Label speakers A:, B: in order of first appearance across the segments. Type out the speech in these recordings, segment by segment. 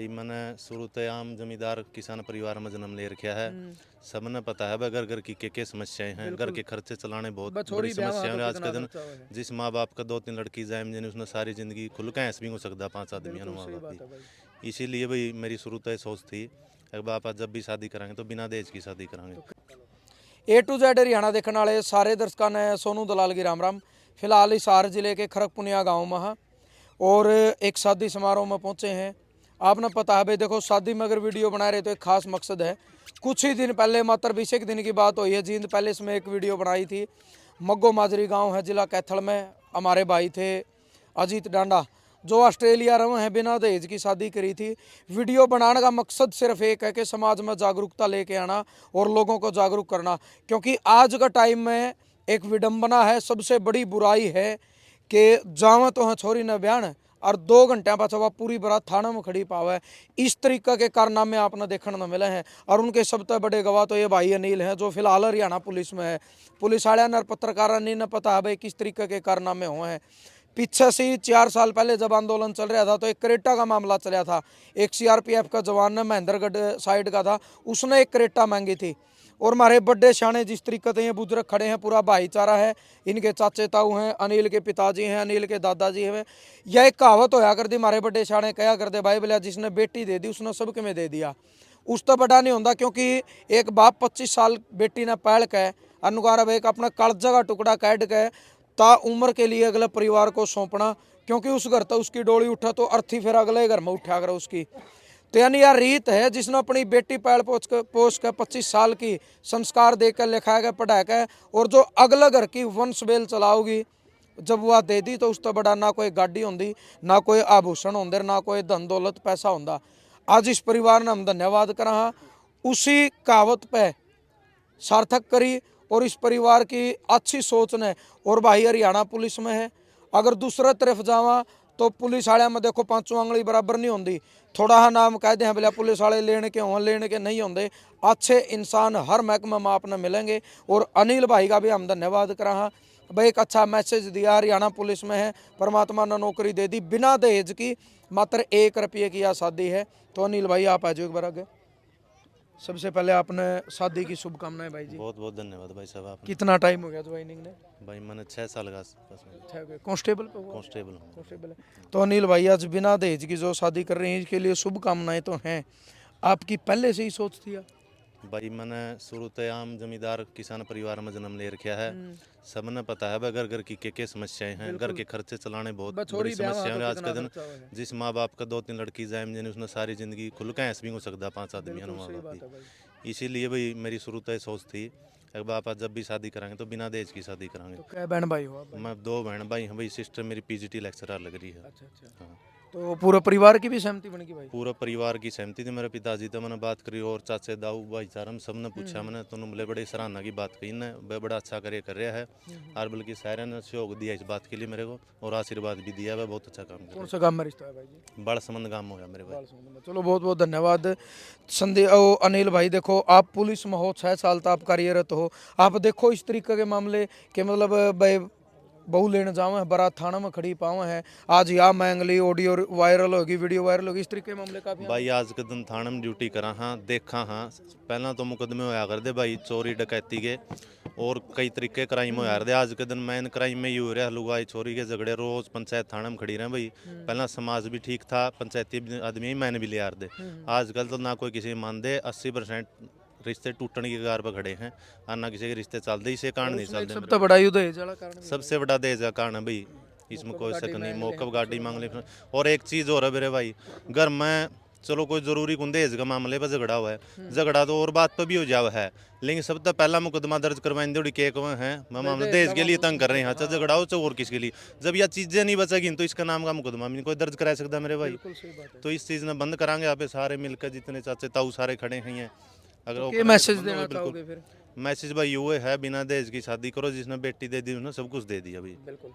A: मैंने शुरू से आम जमींदार किसान परिवार में जन्म ले रखा है। सबने पता है भाई घर घर की के समस्याएं हैं। घर के खर्चे चलाने बहुत बड़ी समस्या है आज के दिन। जिस माँ बाप का 2-3 लड़की जाए जिन्हें उसने सारी जिंदगी खुल के ऐस भी हो सकता 5 आदमी माँ बाप। इसीलिए भाई मेरी शुरू से सोच थी अगर बाप जब भी शादी कराएंगे तो बिना दहेज की शादी कराएंगे।
B: A to Z हरियाणा देखने वाले सारे दर्शकों ने सोनू दलाल की राम राम। फिलहाल हिसार जिले के खरगपुनिया गांव में हाँ और एक शादी समारोह में पहुंचे हैं। आपने पता है भाई देखो शादी में अगर वीडियो बना रहे तो एक खास मकसद है। कुछ ही दिन पहले मात्र 20 दिन की बात हुई है। जींद पैलेस में एक वीडियो बनाई थी। मग्गो माजरी गांव है जिला कैथल में। हमारे भाई थे अजीत डांडा जो ऑस्ट्रेलिया रहे हैं बिना दहेज की शादी करी थी। वीडियो बनाने का मकसद सिर्फ एक है कि समाज में जागरूकता लेके आना और लोगों को जागरूक करना, क्योंकि आज का टाइम में एक विडंबना है, सबसे बड़ी बुराई है कि जावा तो है छोरी न बयान और 2 घंटे बाद वह पूरी बारात थाना में खड़ी पावे। इस तरीके के कारनामे आपने देखने को मिले हैं और उनके सबसे बड़े गवाह तो ये भाई अनिल हैं जो फिलहाल हरियाणा पुलिस में है। पुलिस वाले और पत्रकारों ने पता है भाई किस तरीके के कारनामे हुए हैं। पीछे से ही 4 साल पहले जब आंदोलन चल रहा था तो एक क्रेटा का मामला चला था। एक सीआरपीएफ का जवान ने महेंद्रगढ़ साइड का था, उसने एक क्रेटा मांगी थी। और हमारे बड़े शाने जिस तरीके से ये बुजुर्ग खड़े हैं, पूरा भाईचारा है। इनके चाचे ताऊ हैं, अनिल के पिताजी हैं, अनिल के दादाजी हैं। यह एक कहावत होया कर दी, हमारे बड़े शाने कहा करते भाई बोलिया जिसने बेटी दे दी उसने सबके में दे दिया। उस तो बड़ा नहीं होता, क्योंकि एक बाप 25 साल बेटी ने पैल के अनुकार एक अपना कलजा का टुकड़ा काट के ता उम्र के लिए अगले परिवार को सौंपना, क्योंकि उस घर तो उसकी डोली उठा तो अर्थी फिर अगले घर में उठा कर उसकी। तो यानी यह रीत है जिसने अपनी बेटी पैल पोस कर 25 साल की संस्कार देकर लिखा के पढ़ा के और जो अगले घर की वंश बेल चलाओगी जब वह दे दी तो उस तो बड़ा ना कोई गाड़ी होंगी, ना कोई आभूषण होंगे, ना कोई धन दौलत पैसा होंदा। आज इस परिवार ने हम धन्यवाद करा हाँ उसी कहावत पे सार्थक करी और इस परिवार की अच्छी सोच ने। और भाई हरियाणा पुलिस में है। अगर दूसरा तरफ जावा तो पुलिस वाले में देखो 5 आंगली बराबर नहीं होंगी। थोड़ा हाँ नाम कह दें बोले पुलिस वाले लेने के हों, लेने के नहीं होंगे। अच्छे इंसान हर महकमे में आपने मिलेंगे। और अनिल भाई का भी हम धन्यवाद करा हाँ भाई, एक अच्छा मैसेज दिया। हरियाणा पुलिस में है, परमात्मा ने नौकरी दे दी बिना दहेज की, मात्र 1 रुपये की शादी है। तो अनिल भाई आप आ जाओ एक बार आगे। सबसे पहले आपने शादी की शुभकामनाएं भाई जी।
A: बहुत बहुत धन्यवाद भाई साहब। आपने
B: कितना टाइम हो गया ज्वाइनिंग ने?
A: भाई मैंने 6 साल का
B: कांस्टेबल पे हुआ?
A: कांस्टेबल
B: है। तो अनिल भाई आज बिना दहेज की जो शादी कर रहे हैं इसके लिए शुभकामनाएं तो हैं। आपकी पहले से ही सोच थी?
A: भाई मैंने शुरू से आम जमींदार किसान परिवार में जन्म ले रखा है। सबने पता है भाई घर घर की के समस्याएं हैं। घर के खर्चे चलाने बहुत बड़ी समस्या है आज के दिन। जिस माँ बाप का 2-3 लड़की जाए जिन्हें उसने सारी जिंदगी खुल के ऐस भी हो सकता 5 आदमी माँ बाप। इसीलिए भाई मेरी शुरू से सोच थी अगर बाप जब भी शादी कराएंगे तो बिना दहेज की शादी कराएंगे।
B: तो क्या बहन भाई हो?
A: मैं 2 बहन भाई हैं भाई। सिस्टर मेरी पीजीटी लेक्चरर लग रही है।
B: अच्छा।
A: हाँ।
B: तो पूरा परिवार की भी सहमति बन गई भाई?
A: पूरा परिवार की सहमति थी। मेरे पिताजी तो मैंने बात करी और चाचे दाऊ भाईचारा में सबने पूछा मैंने तो उन्होंने बड़े सराहना की बात कही ने बड़ा अच्छा कार्य कर रहा है। और बल्कि सारे ने सहयोग दिया इस बात के लिए मेरे को और आशीर्वाद भी दिया है। बहुत अच्छा काम कर।
B: कौन सा गांव में रिश्ता है भाई जी?
A: बड़ा संबंध काम हो गया मेरे भाई।
B: चलो बहुत बहुत धन्यवाद अनिल भाई। देखो आप पुलिस में हो, 6 साल तक आप कार्यरत हो। आप देखो इस तरीके के मामले के मतलब बहू लेने जावे बारात थाना में खड़ी पावे है। आज यहाँ मैंगली ऑडियो वायरल होगी, वीडियो वायरल होगी, इस तरीके के मामले काफी
A: भाई आज के दिन थाने में ड्यूटी करा हाँ देखा हाँ। पहला तो मुकदमे होया कर दे भाई चोरी डकैती के और कई तरीके क्राइम होया कर दे। आज के दिन मेन क्राइम में ही हो रहा है लुगाई छोरी के झगड़े रोज पंचायत थाने में खड़ी रहे भाई। पहला समाज भी ठीक था, पंचायती आदमी ही मैंने भी लिया दे। आजकल तो ना कोई किसी मान दे, 80% रिश्ते टूटने की कगार पर खड़े हैं और ना किसी के रिश्ते चलते। इसे कारण नहीं चलते।
B: सबसे बड़ा युद्ध है जड़ा कारण,
A: सबसे बड़ा दहेज का कारण है भाई। इसमें कोई शक नहीं। मौकब गाड़ी मांग ले। और एक चीज़ और है मेरे भाई, घर में चलो कोई जरूरी कुन दहेज का मामले पर झगड़ा हुआ है, झगड़ा तो और बात पर भी हो जावा है, लेकिन सबसे पहला मुकदमा दर्ज करवाएंगे थोड़ी केक है मामले दहेज के लिए तंग कर रहे हैं। अच्छा झगड़ा हो तो और किसके लिए? जब यह चीज़ें नहीं बचेगी तो इसका नाम का मुकदमा भी कोई दर्ज करा सकता मेरे भाई। तो इस चीज़ ने बंद कराएंगे। यहाँ पे सारे मिलकर जितने चाचे ताऊ सारे खड़े हैं। अगर
B: मैसेज देना चाहोगे फिर?
A: मैसेज भाई ये है बिना दहेज की शादी करो। जिसने बेटी दे दी उसने सब कुछ दे दिया भाई।
B: बिल्कुल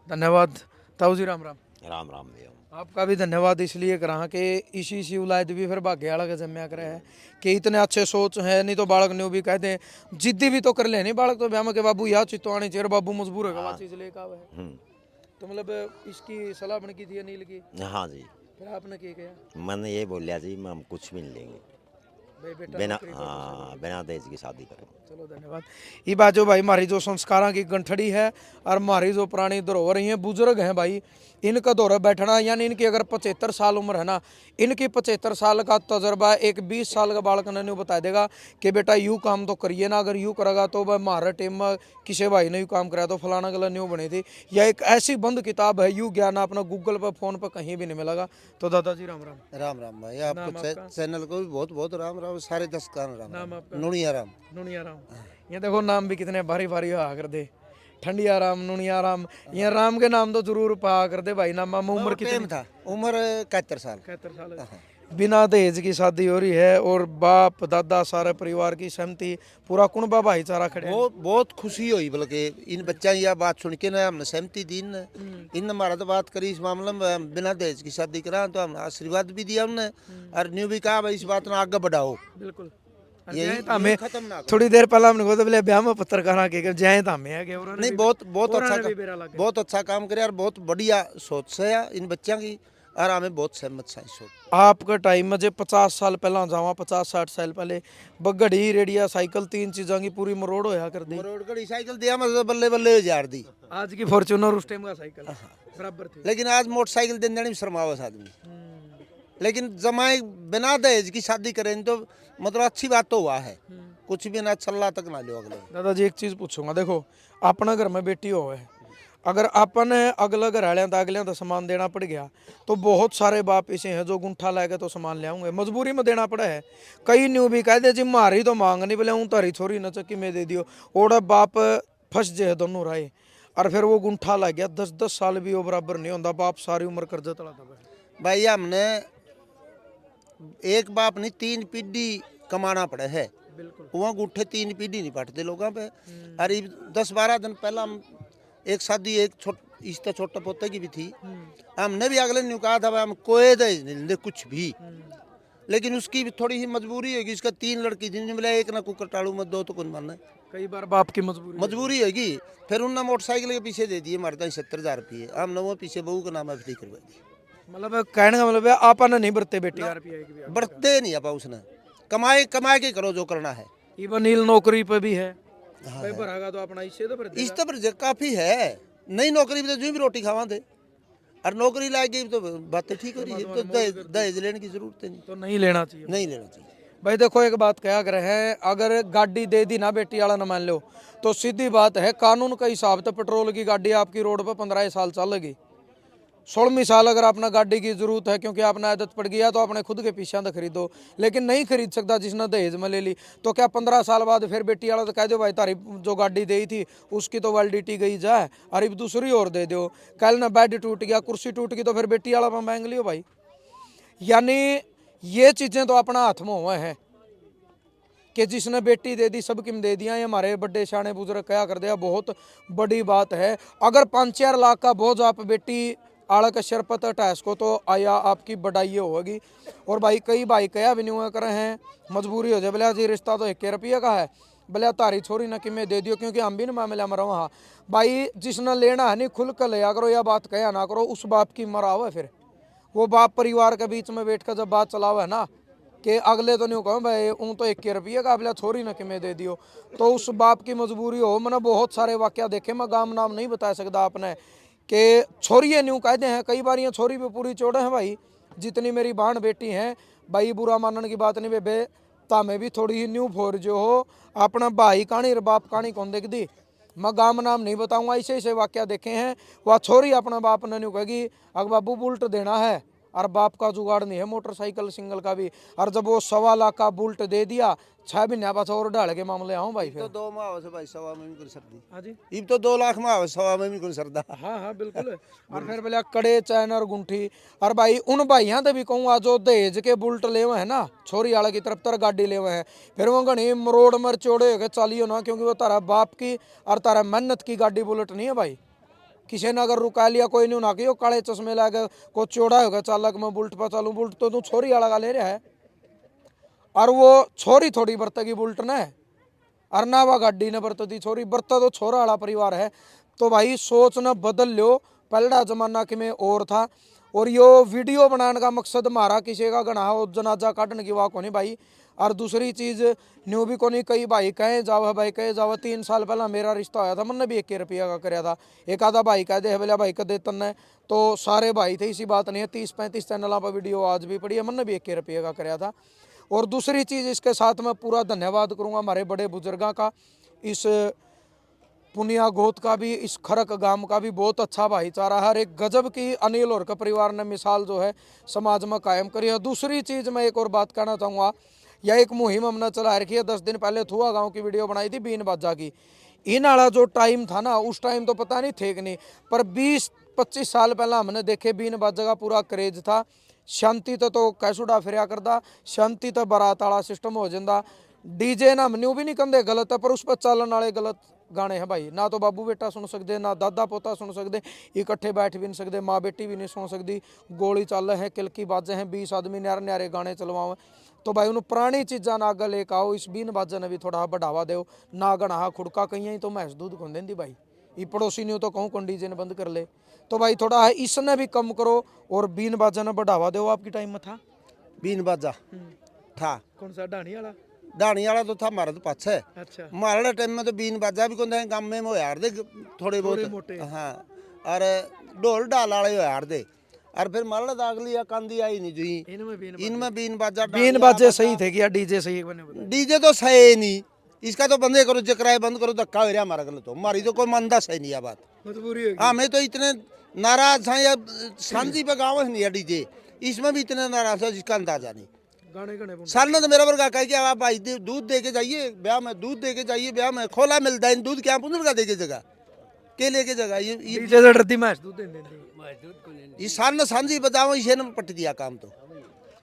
B: धन्यवाद ताऊ जी। राम राम।
C: राम राम भैया।
B: आपका भी धन्यवाद इसलिए करा कि इसी उलायद भी फिर भाग्य वाला का जम्या करे है कि इतने अच्छे सोच है। नहीं तो बालक ने भी कहते हैं जिद्दी भी तो कर ले नहीं बालक तो ब्याह के बाबू यहाँ चित्तवाणी चेर बाबू मजबूर है चीज लेकर आवे है। तो मतलब इसकी सलाह बन की थी अनिल की?
C: हाँ जी।
B: फिर आपने क्या किया?
C: मैंने ये बोलिया जी हम कुछ भी नहीं लेंगे,
B: भाई बेटा
C: बिना
B: नौकरी तो
C: हाँ बिना दहेज की शादी करें।
B: चलो धन्यवाद। ये बात जो भाई हमारी जो संस्कारों की गंठड़ी है और हमारी जो पुरानी धरोहर हैं, बुजुर्ग हैं भाई, इनका दौरा बैठना, यानी इनकी अगर 75 साल उम्र है ना, इनकी 75 साल का तजर्बा एक 20 साल का बालक ने यूँ बता देगा कि बेटा यूँ काम तो करिए ना, अगर यूँ करेगा तो भाई हमारे टीम में किसी भाई ने यूँ काम कराया तो फलाना गला न्यू बनी थी। यह एक ऐसी बंद किताब है, यूँ ज्ञान अपना गूगल पर फोन पर कहीं भी नहीं मिलेगा। तो दादाजी राम राम।
D: राम राम भाई,
B: नाम
D: आपको
B: आपका?
D: चैनल को भी बहुत बहुत राम राम, सारे दर्शकों राम
B: नाम
D: राम।
B: आपका?
D: नुनिया राम।
B: नुनिया राम। ये देखो नाम भी कितने भारी भारी हुआ कर दे, ठंडिया राम, नुनिया राम। ये राम के नाम तो जरूर पा कर दे भाई। नाम उम्र कितनी?
D: टाइम था, उम्र 71 साल।
B: 71 साल। बिना दहेज की शादी हो रही है और बाप दादा सारे परिवार की सहमति, पूरा कुनबा भाईचारा खड़े हैं।
D: बहुत बहुत खुशी हुई, बल्कि इन बच्चा यह बात सुन के ना हमने सहमति दी न। इन हमारा तो बात करी इस मामले में, बिना दहेज की शादी करा तो हमने आशीर्वाद भी दिया उन्हें, और न्यू भी कहा भाई इस बात में आगे बढ़ाओ।
B: बिल्कुल।
D: यही
B: हमें
D: खत्म ना करो।
B: थोड़ी देर पहले हमने कहा बोले ब्याह में पत्रकार के जय हमें है कि
D: नहीं, बहुत बहुत अच्छा
B: बहुत
D: बहुत अच्छा काम करे और बहुत बढ़िया सोच है इन बच्चों की, और हमें बहुत सहमत है इस सोच।
B: आपका टाइम में जो 50 साल पहला जावा, 50-60 साल पहले बगड़ी रेडिया साइकिल 3 चीज़ों की पूरी मरोड़ होया कर दी।
D: रोड गड़ी साइकिल दिया मतलब बल्ले बल्ले हजार दी,
B: आज की फॉर्च्यूनर उस टाइम का साइकिल बराबर थी।
D: लेकिन आज मोटरसाइकिल देने में शर्मावस आदमी। लेकिन जमाए बिना दहेज की शादी करें तो मतलब अच्छी बात तो हुआ है, कुछ भी ना छल्ला तक ना लो अगले।
B: दादाजी एक चीज़ पूछूंगा, देखो अपना घर में बेटी हो है, अगर अपन अगले घर वाले अगले तो सामान देना पड़ गया तो बहुत सारे बाप ऐसे हैं जो गुंठा लाएगा तो सामान ले आऊंगे, मजबूरी में देना पड़ा है। कई न्यू भी कहते जी मारी तो मांग नहीं बोले हूँ तारी छोरी न चक्की में दे दियो, और बाप फंस जाए दोनों राय, और फिर वो गुंठा लग गया 10-10 साल भी वो बराबर नहीं होता, बाप सारी उम्र कर्जा तला दबा।
D: भाई हमने एक बाप नहीं 3 पीढ़ी कमाना पड़ा है,
B: बिल्कुल।
D: वहाँ गुट्ठे 3 पीढ़ी नहीं पटते लोगों पे। अरे 10-12 दिन पहला हम एक शादी एक इससे छोटा पोते की भी थी, हमने भी अगले ने कहा था भाई हम कोई दहेज नहीं लेंगे कुछ भी, लेकिन उसकी भी थोड़ी सी मजबूरी होगी, इसका 3 लड़की दिन मिला, एक ना कुकर टाड़ू में 2 तो कौन मानना।
B: कई बार बाप की
D: मजबूरी होगी, फिर उनने मोटरसाइकिल के पीछे दे दिए मारता 70,000 रुपये, हमने वो पीछे बहू का नाम फ्री करवा दी।
B: मतलब कहने का मतलब है आपने नहीं बरते बेटी यार
D: बरते नहीं आपा उसने, कमाए कमाए के करो जो करना है।
B: इवन नील नौकरी पे भी है भाई, भरागा तो अपना इससे तो भर
D: इस तो पर काफी है, नई नौकरी में तो जो भी रोटी खावा दे, और नौकरी लाएगी तो बातें ठीक हो रही है, तो दहेज लेने की जरूरत नहीं,
B: तो नहीं लेना चाहिए।
D: नहीं लेना चाहिए।
B: भाई देखो एक बात क्या कर रहे हैं, अगर गाड़ी दे दी ना बेटी वाला ना मान लो तो सीधी बात है कानून का हिसाब तो पेट्रोल की गाड़ी आपकी रोड पर 15 साल चलेगी, 16वीं साल अगर अपना गाड़ी की जरूरत है क्योंकि आपने आदत पड़ गया तो अपने खुद के पीछे तो खरीदो, लेकिन नहीं खरीद सकता जिसने दहेज में ले ली तो क्या 15 साल बाद फिर बेटी वाला तो कह दो भाई तारी जो गाड़ी दी थी उसकी तो वैलिडिटी गई जाए, अरे दूसरी और दे दो, कल ना बेड टूट गया कुर्सी टूट गई तो फिर बेटी वाला पर मांग लियो भाई। यानी ये चीज़ें तो अपना हाथ में हुए हैं कि जिसने बेटी दे दी सब किम दे दिया, ये हमारे बड़े शाने बुजुर्ग क्या कर दिया, बहुत बड़ी बात है। अगर 5-4 लाख का बोझ आप बेटी आड़ा का शरपत अटैच को तो आया आपकी बढ़ाई होगी। और भाई कई भाई कया भी नहीं हुआ करे हैं, मजबूरी हो जाए बोले जी रिश्ता तो 1 रुपये का है, बोले तारी छोरी ना कि मैं दे दियो, क्योंकि हम भी ना मामला में रहा भाई, जिसने लेना है नहीं खुल कर लिया करो, या बात कया ना करो, उस बाप की मरा हुआ फिर वो बाप परिवार के बीच में बैठ कर जब बात चलावा है ना कि अगले तो नहीं कहूँ भाई ऊँ तो 1 रुपये का बोला छोरी ना कि मैं दे दियो, तो उस बाप की मजबूरी हो। मैंने बहुत सारे वाक्य देखे, मैं गाम नाम नहीं बता सकता आपने कि छोरिए न्यू कहते हैं, कई बार ये छोरी पे पूरी चौड़े हैं भाई, जितनी मेरी बहन बेटी हैं भाई, बुरा मानने की बात नहीं बेबे, तामे भी थोड़ी ही न्यू फोर जो हो अपना भाई कहानी और बाप कहानी कौन देख दी, मैं गाम नाम नहीं बताऊंगा, ऐसे ऐसे वाक्य देखे हैं। वह छोरी अपना बाप ने न्यू कहेगी अगर बाबू बुल्ट देना है, और बाप का जुगाड़ नहीं है मोटरसाइकिल सिंगल का भी, और जब वो 1.25 लाख का बुल्ट दे दिया 6 महीने बाद और ढाल के मामले आऊँ भाई फिर
D: तो 2 माह से भाई 1.25 में भी कर सकती।
B: हाँ जी,
D: इब तो 2 लाख में 1.25 में भी कर सकता।
B: हाँ हाँ बिल्कुल। और फिर बोले कड़े चैन और गुंठी, और भाई उन भाइयों तो भी कहूँगा जो दहेज के बुल्ट ले हुए हैं ना, छोरी वाले की तरफ तर गाड़ी ले हुए हैं, फिर वो घनी मरोड़ मर चौड़े होकर चालियो ना, क्योंकि वो तारा बाप की और तारा मेहनत की गाड़ी बुलेट नहीं है भाई। किसी ने अगर रुका लिया कोई नहीं ना कि काले चश्मे लगे को चौड़ा होगा चालक में बुल्ट पर चालू, बुल्ट तो तू छोरी वाला का ले रहा है, और वो छोरी थोड़ी बरतेगी बुल्ट ने, और ना वह गाड़ी ने बरतती छोरी, बरता तो छोरा वाला परिवार है। तो भाई सोच न बदल लो, पहला जमाना कि में और था, और यो वीडियो बनाने का मकसद हमारा किसी का गना हो जनाजा काटने की वाह को नहीं भाई। और दूसरी चीज़ न्यू भी को नहीं, कई भाई कहे जाओ भाई कहे जाओ। 3 साल पहला मेरा रिश्ता होया था, मैंने भी 1 रुपया का कराया था। एक आधा भाई कह दे बोला भाई का दे तन्ने, तो सारे भाई थे, इसी बात नहीं है। 30-35 चैनलों पर वीडियो आज भी पड़ी है, मैंने भी 1 रुपये का कराया था। और दूसरी चीज़ इसके साथ मैं पूरा धन्यवाद करूँगा हमारे बड़े बुजुर्गों का, इस पुनिया गोत का भी, इस खरक गांव का भी बहुत अच्छा भाईचारा। हर एक गजब की अनिल और का परिवार ने मिसाल जो है समाज में कायम करी है। दूसरी चीज़ मैं एक और बात कहना चाहूँगा, यह एक मुहिम हमने चला रखी है। 10 दिन पहले थुआ गांव की वीडियो बनाई थी बीन बाजा की। इन वाला जो टाइम था ना, उस टाइम तो पता नहीं थे कि नहीं, पर 20-25 साल पहला हमने देखे बीन बाजा का पूरा क्रेज था। शांति तो कैसुडा फिरया करदा, शांति तो बारात वाला सिस्टम हो जाता। डीजे ना मन्यू भी नहीं कहते गलत है, पर उस पर चलन वाले गलत गाने हैं भाई। ना तो बाबू बेटा सुन सकते, ना दादा पोता सुन सकते, इकट्ठे बैठ भी नहीं सकते, माँ बेटी भी नहीं सुन सकती। गोली चल है, किलकी बाजे हैं, 20 आदमी न्यारे न्यारे गाने चलवाओ। तो भाई उन्होंने पुरानी चीज़ा ना अगर लेकर आओ, इस बीन बाजे ने भी थोड़ा बढ़ावा दो ना। गणा खुड़का कहीं तो मैस दूध को देंदी भाई, ये पड़ोसी ने तो कहूँ कौन डीजे ने बंद कर ले। तो भाई थोड़ा इसने भी कम करो और बीन बाजा ने बढ़ावा दो। आपकी टाइम में था
D: बीन बाजा था,
B: कौन सा डाणी वाला?
D: डाणी वाला तो था, हमारा तो पाछे है।
B: अच्छा,
D: हमारे टाइम में तो बीन बाजा भी कौन गाँव में हो यार दे थोड़े बहुत
B: मोटे।
D: हाँ, और ढोल डाल वाले हो यार दे। और फिर मारल दागली या कांदी आई नहीं जी, इनमें बीन बाजा
B: बीन बाजे सही थे क्या डीजे सही बने?
D: डीजे तो सही नहीं, इसका तो बंदे करो, चक्राए बंद करो, धक्का हो रहा हमारा गलत हो। हमारी तो कोई मंदा सही नहीं है बात,
B: मजबूरी है।
D: हमें तो इतने नाराज हैं, या सांझी पे गाँव नहीं है डीजे, इसमें भी इतने नाराज है जिसका अंदाजा नहीं।
B: गाने गाने
D: सर ने तो मेरा वर्गा कहा कि आप भाई दूध दे के जाइए ब्याह में, दूध दे के जाइए ब्याह में, खोला मिलता है दूध क्या पुनर्गा दे के जगह के लेके जगह ये
B: डीजे से डरती मैच दूध दे देंगे।
D: ये सर ने सांझी बजाओ, इसे ने पट दिया काम तो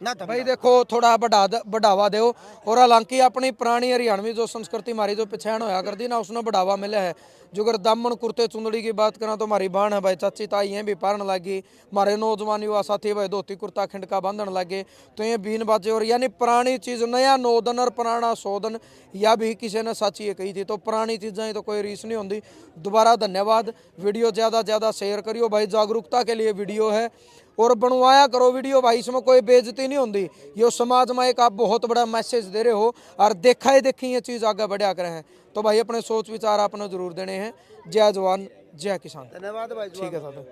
D: ना था
B: भाई। देखो थोड़ा बढ़ावा दो। और हालांकि अपनी पुरानी हरियाणवी जो संस्कृति हमारी जो पहचान होया करती ना, उसने बढ़ावा मिला है। जो अगर दामन कुर्ते चुंदड़ी की बात करें तो हमारी बाण है भाई, चाची ताई हैं भी पारन लगी। हमारे नौजवान युवा साथी भाई धोती कुर्ता खिंडका बांधन लगे। तो ये बीन बाजे और यानी पुरानी चीज़, नया 9 दिन और पुराना 100 दिन, या भी किसी ने साची ये कही थी। तो पुरानी चीज़ें तो कोई रीस नहीं होती। दोबारा धन्यवाद। वीडियो ज़्यादा ज़्यादा शेयर करियो भाई, जागरूकता के लिए वीडियो है। और बनवाया करो वीडियो भाई, इसमें कोई बेइज्जती नहीं होती। ये समाज में एक आप बहुत बड़ा मैसेज दे रहे हो, और देखा ही देखी ये चीज़ आगे बढ़ा कर हैं। तो भाई अपने सोच विचार आपने जरूर देने हैं। जय जवान जय किसान।
D: धन्यवाद भाई।
B: ठीक है साहब।